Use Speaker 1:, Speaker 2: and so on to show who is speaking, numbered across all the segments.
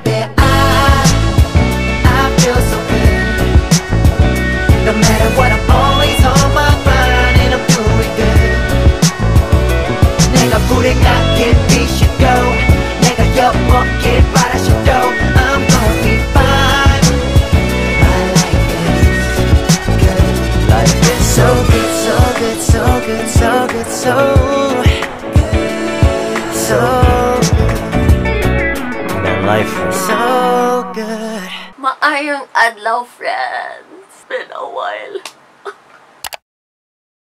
Speaker 1: baby, I feel so good. No matter what, I'm always on my grind and I'm doing good. 내가 불에 닿게 빛이 go. 내가 엿먹길 바라셔도 I'm gonna be fine. My life is good. Life is so good, so good, so good, so good, so good, so good.
Speaker 2: My life is
Speaker 1: so good.
Speaker 3: Maayong adlaw, friends. It's been a while.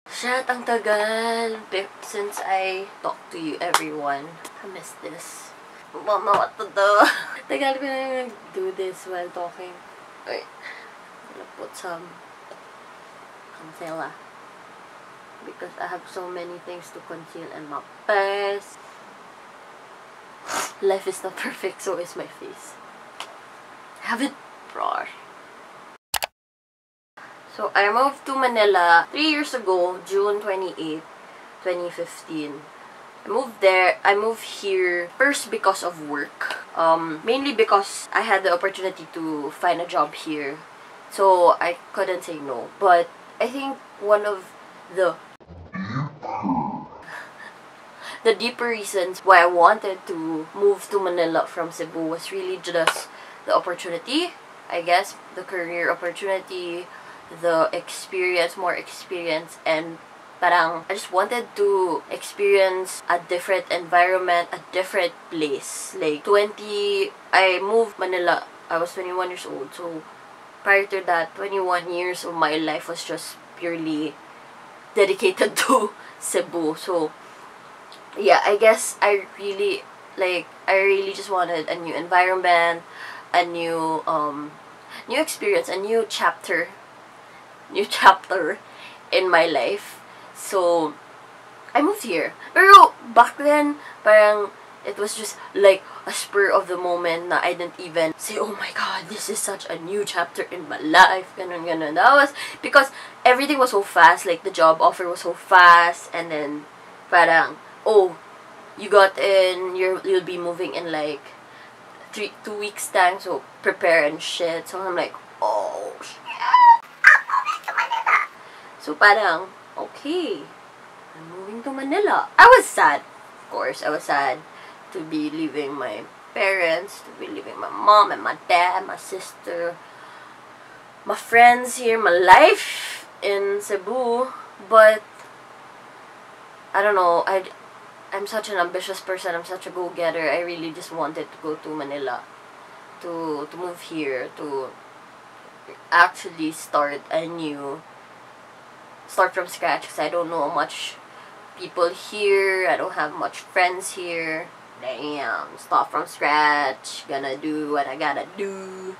Speaker 3: Shit, ang tagal. Since I talked to you, everyone. I miss this. Mama, what to do? Tagal ko na do this while talking. Wait. I'm gonna put some concealer. Because I have so many things to conceal in my face. Life is not perfect, so is my face. Have it brush. So, I moved to Manila 3 years ago, June 28, 2015. I moved here first because of work. Mainly because I had the opportunity to find a job here. So, I couldn't say no. But, I think one of the deeper reasons why I wanted to move to Manila from Cebu was really just the opportunity, I guess, the career opportunity, the experience, more experience, and parang I just wanted to experience a different environment, a different place. Like, I moved Manila, I was 21 years old, so prior to that, 21 years of my life was just purely dedicated to Cebu. So, yeah, I guess I really just wanted a new environment, a new experience, a new chapter in my life. So I moved here. Pero back then, parang it was just like a spur of the moment na I didn't even say, oh my god, this is such a new chapter in my life. Ganun. That was because everything was so fast. Like, the job offer was so fast, and then parang, oh, you got in, you'll be moving in like 2 weeks time, so prepare and shit. So I'm like, oh shit, I'm moving to Manila. So parang, okay, I'm moving to Manila. I was sad, of course. I was sad to be leaving my parents, to be leaving my mom and my dad, my sister, my friends here, my life in Cebu. But I don't know, I'm such an ambitious person, I'm such a go-getter. I really just wanted to go to Manila, to move here, to actually start from scratch, because I don't know much people here, I don't have much friends here. Damn, start from scratch, gonna do what I gotta do.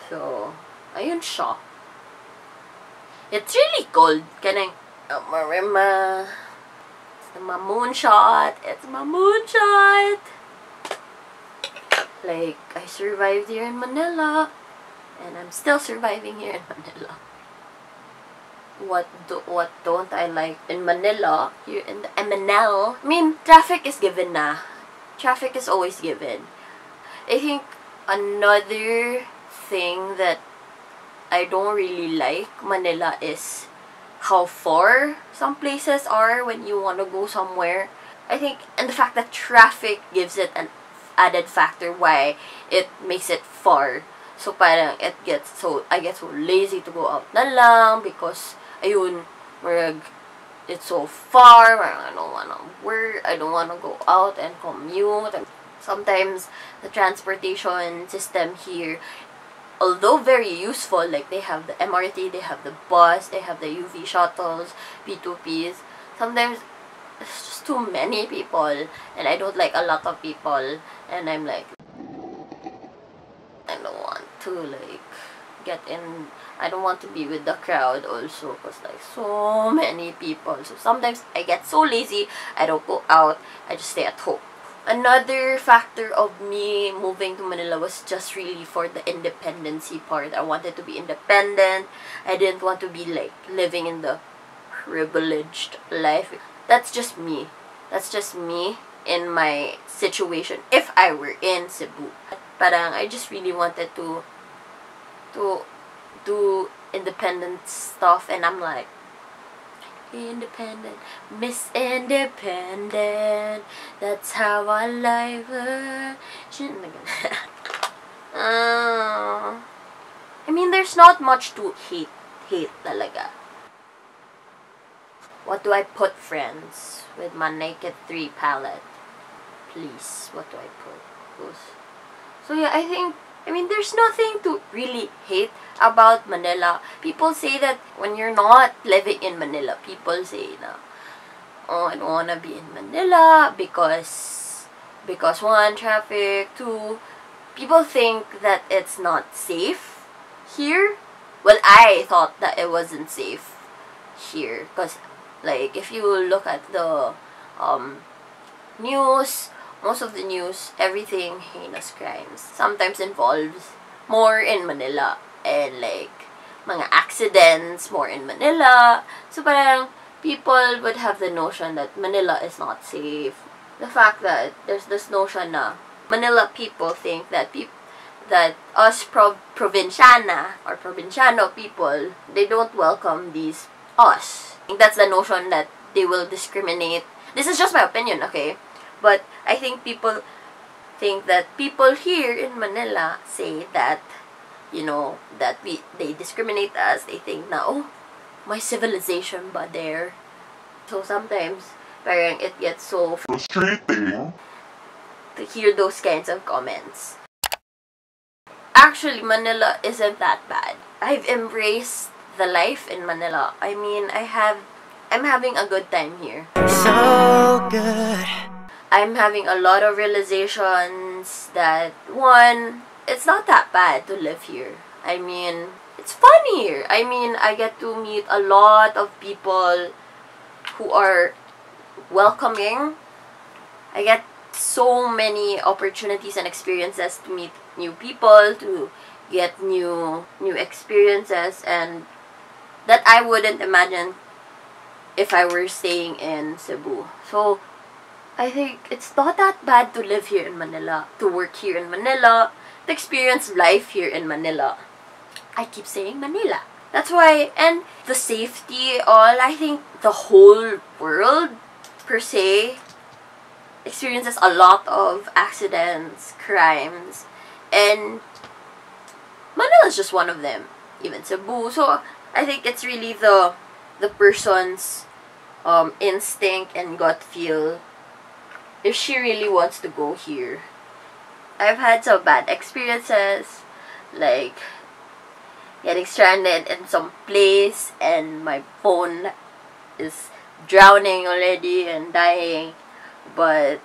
Speaker 3: So, ayun siya. It's really cold. Can I, Marima? My moonshot. It's my moonshot. Like, I survived here in Manila, and I'm still surviving here in Manila. What don't I like in Manila? Here in the MNL. I mean, traffic is given na. Traffic is always given. I think another thing that I don't really like Manila is how far some places are when you want to go somewhere. I think, and the fact that traffic gives it an added factor why it makes it far. So parang I get so lazy to go out na lang because ayun, it's so far, I don't wanna work, I don't wanna go out and commute. And sometimes the transportation system here, although very useful, like they have the MRT, they have the bus, they have the UV shuttles, P2Ps, sometimes it's just too many people, and I don't like a lot of people, and I'm like, I don't want to like get in, I don't want to be with the crowd also, because like so many people. So sometimes I get so lazy, I don't go out, I just stay at home. Another factor of me moving to Manila was just really for the independency part. I wanted to be independent. I didn't want to be like living in the privileged life. That's just me. That's just me in my situation if I were in Cebu. Parang I just really wanted to do independent stuff, and I'm like, independent, Miss Independent, that's how I like her. I mean, there's not much to hate talaga. What do I put, friends, with my Naked 3 palette? Please, what do I put? So yeah, I mean, there's nothing to really hate about Manila. People say that when you're not living in Manila, people say na, oh, I don't wanna be in Manila because one, traffic, two, people think that it's not safe here. Well, I thought that it wasn't safe here, because like if you look at the news, most of the news, everything heinous crimes sometimes involves more in Manila, and like mga accidents more in Manila. So parang people would have the notion that Manila is not safe. The fact that there's this notion na Manila people think that that us provinciana or provinciano people, they don't welcome these us. I think that's the notion that they will discriminate. This is just my opinion, okay? But I think people think that people here in Manila say that, you know, that they discriminate us. They think na, oh, my civilization ba there? So sometimes, parang it gets so frustrating to hear those kinds of comments. Actually, Manila isn't that bad. I've embraced the life in Manila. I mean, I'm having a good time here.
Speaker 1: So good.
Speaker 3: I'm having a lot of realizations that, one, it's not that bad to live here. I mean, it's fun here. I mean, I get to meet a lot of people who are welcoming. I get so many opportunities and experiences to meet new people, to get new experiences, and that I wouldn't imagine if I were staying in Cebu. So I think it's not that bad to live here in Manila, to work here in Manila, to experience life here in Manila. I keep saying Manila. That's why, and the safety, all, I think the whole world, per se, experiences a lot of accidents, crimes, and Manila is just one of them. Even Cebu. So I think it's really the person's instinct and gut feel if she really wants to go here. I've had some bad experiences, like getting stranded in some place and my phone is drowning already and dying. But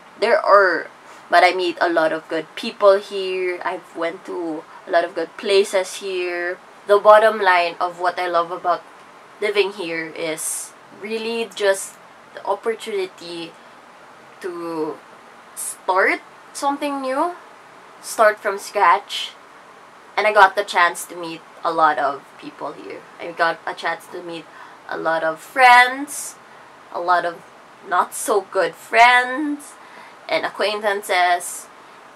Speaker 3: I meet a lot of good people here. I've went to a lot of good places here. The bottom line of what I love about living here is really just the opportunity to start something new, start from scratch. And I got the chance to meet a lot of people here. I got a chance to meet a lot of friends, a lot of not so good friends and acquaintances.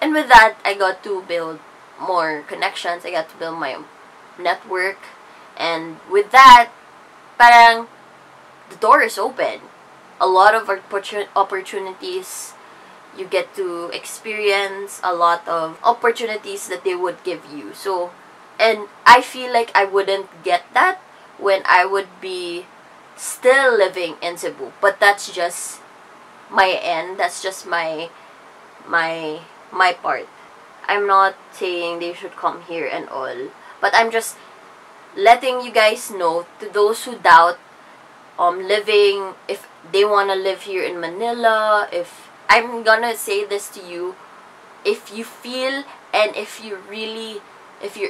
Speaker 3: And with that, I got to build more connections. I got to build my network. And with that, parang the door is open. A lot of opportunities. You get to experience a lot of opportunities that they would give you. So, and I feel like I wouldn't get that when I would be still living in Cebu. But that's just my end. That's just my part. I'm not saying they should come here and all. But I'm just letting you guys know, to those who doubt living, if they want to live here in Manila, if I'm gonna say this to you, if you feel and if your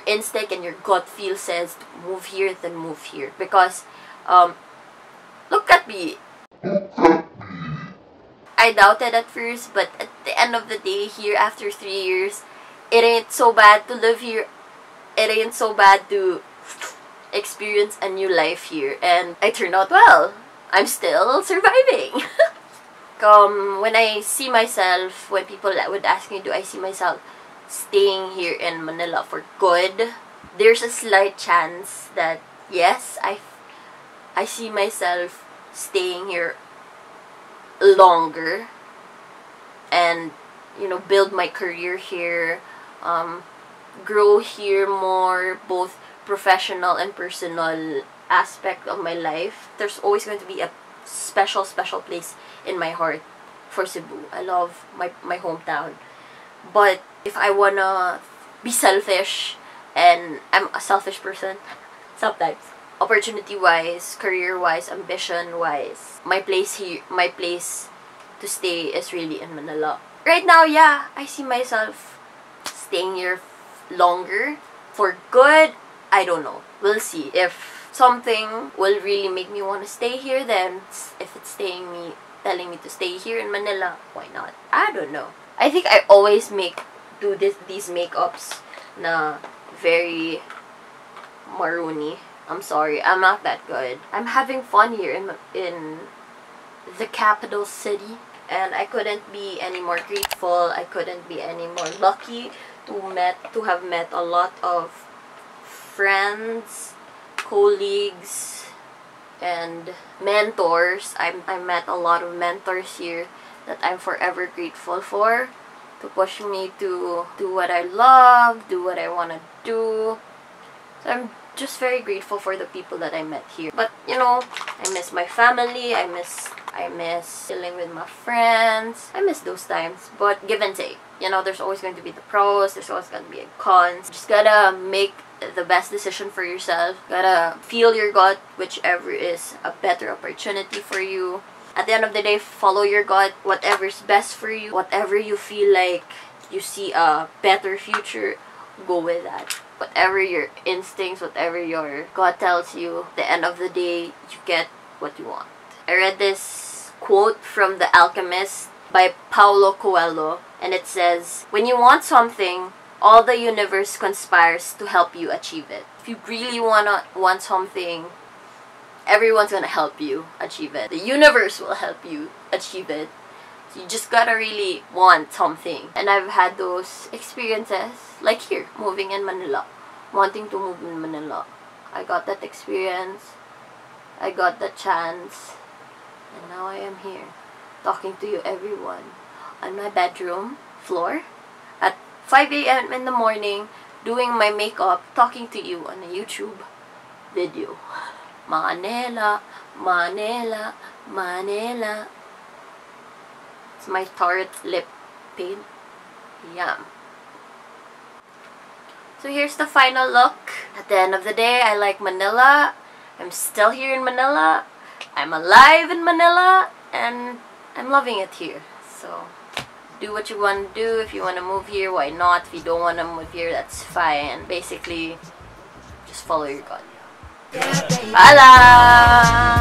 Speaker 3: instinct and your gut feel says to move here, then move here. Because look at me. I doubted at first, but at the end of the day, here after 3 years, it ain't so bad to live here. It ain't so bad to experience a new life here. And I turned out well. I'm still surviving. When I see myself, when people would ask me, do I see myself staying here in Manila for good. There's a slight chance that, yes, I see myself staying here longer and, you know, build my career here, grow here more, both professional and personal aspect of my life. There's always going to be a special place in my heart for Cebu. I love my hometown. But if I wanna be selfish, and I'm a selfish person sometimes, opportunity-wise, career-wise, ambition-wise, my place to stay is really in Manila. Right now, yeah, I see myself staying here longer. For good, I don't know. We'll see. If something will really make me want to stay here, then if it's telling me to stay here in Manila, why not? I don't know. I think I always do these makeups na very maroony. I'm sorry, I'm not that good. I'm having fun here in the capital city, and I couldn't be any more grateful. I couldn't be any more lucky to have met a lot of friends, colleagues, and mentors. I met a lot of mentors here that I'm forever grateful for, to push me to do what I love, do what I want to do. So I'm just very grateful for the people that I met here. But, you know, I miss my family, I miss chilling with my friends. I miss those times, but give and take. You know, there's always going to be the pros, there's always going to be a cons. Just gotta make the best decision for yourself. Gotta feel your gut, whichever is a better opportunity for you. At the end of the day, follow your gut, whatever's best for you, whatever you feel like you see a better future, go with that. Whatever your instincts, whatever your gut tells you, at the end of the day, you get what you want. I read this quote from The Alchemist by Paulo Coelho, and it says, "When you want something, all the universe conspires to help you achieve it." If you really want something, everyone's gonna help you achieve it. The universe will help you achieve it. So you just gotta really want something. And I've had those experiences, like here, moving in Manila. Wanting to move in Manila. I got that experience. I got that chance. And now I am here, talking to you everyone, on my bedroom floor, at 5 a.m. in the morning, doing my makeup, talking to you on a YouTube video. Manila, Manila, Manila. It's my Tarte lip paint. Yum. So here's the final look. At the end of the day, I like Manila. I'm still here in Manila. I'm alive in Manila. And I'm loving it here. So do what you want to do. If you want to move here, why not? If you don't want to move here, that's fine. Basically, just follow your gut. Paalam!